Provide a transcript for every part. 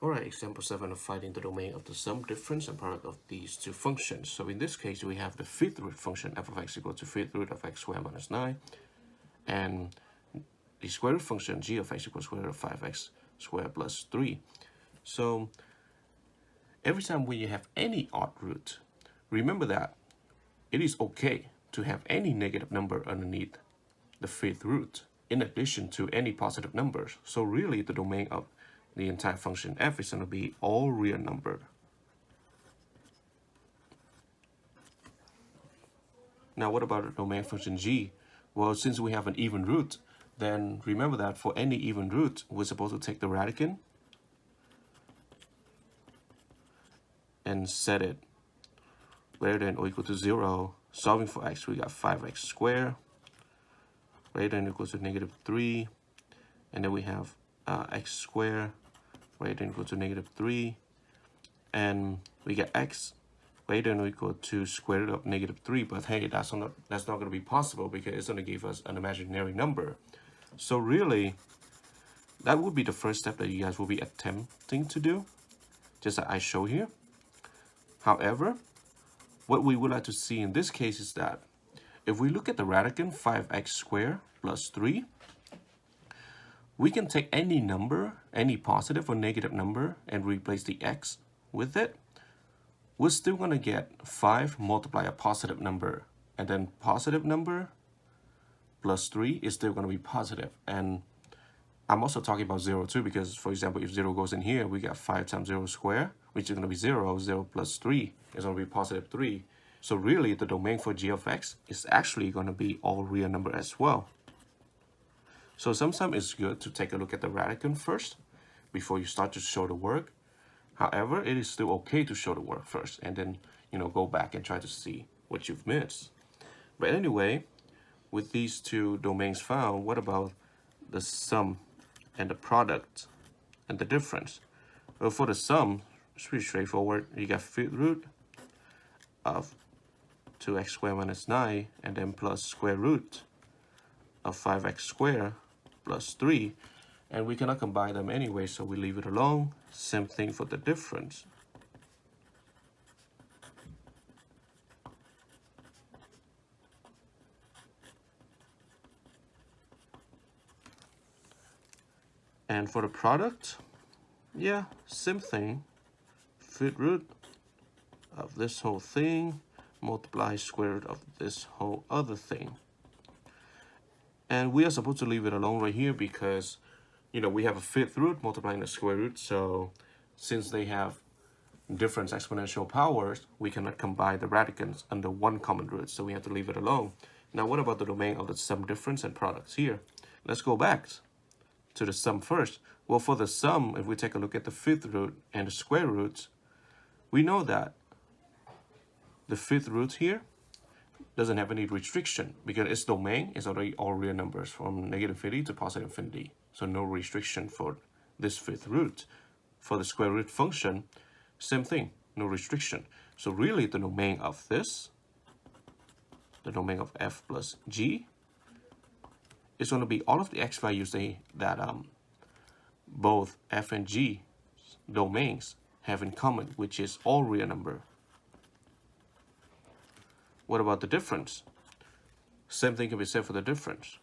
Alright, example 7 of finding the domain of the sum, difference, and product of these two functions. So in this case, we have the fifth root function f of x equal to fifth root of x squared minus 9, and the square root function g of x equals square root of 5x squared plus 3. So every time when you have any odd root, remember that it is okay to have any negative number underneath the fifth root in addition to any positive numbers. So really the domain of the entire function f is going to be all real number. Now what about the domain function g? Well, since we have an even root, then remember that for any even root, we're supposed to take the radicand and set it greater than or equal to 0. Solving for x, we got 5x squared greater than or equal to negative 3. And then we have x squared greater than or equal to negative 3. And we get x greater than or equal to square root of negative 3. But hey, that's not going to be possible because it's going to give us an imaginary number. So really, that would be the first step that you guys will be attempting to do, just like I show here. However, what we would like to see in this case is that if we look at the radicand 5x squared plus 3, we can take any number, any positive or negative number, and replace the x with it. We're still going to get 5 multiply a positive number, and then positive number plus 3 is still going to be positive. And I'm also talking about 0 too, because for example, if 0 goes in here, we got 5 times 0 squared, which is going to be 0. 0 plus 3 is going to be positive 3. So really, the domain for g of x is actually going to be all real number as well. So sometimes it's good to take a look at the radicand first before you start to show the work. However, it is still okay to show the work first and then, go back and try to see what you've missed. But anyway, with these two domains found, what about the sum and the product and the difference? Well, for the sum, it's pretty straightforward. You got fifth root of 2x squared minus 9 and then plus square root of 5x squared plus 3. And we cannot combine them anyway, so we leave it alone. Same thing for the difference. And for the product, yeah, same thing. Fifth root of this whole thing multiply square root of this whole other thing. And we are supposed to leave it alone right here because, we have a fifth root multiplying the square root. So since they have different exponential powers, we cannot combine the radicands under one common root. So we have to leave it alone. Now, what about the domain of the sum, difference, and products here? Let's go back to the sum first. Well, for the sum, if we take a look at the fifth root and the square roots, we know that the fifth root here doesn't have any restriction because its domain is already all real numbers from negative infinity to positive infinity. So no restriction for this fifth root. For the square root function, same thing, no restriction. So really the domain of this, the domain of f plus g, is going to be all of the x values that both f and g domains have in common, which is all real number. What about the difference? Same thing can be said for the difference.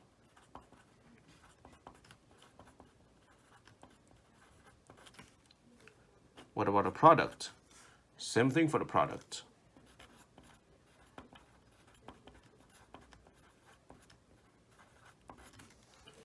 What about the product? Same thing for the product.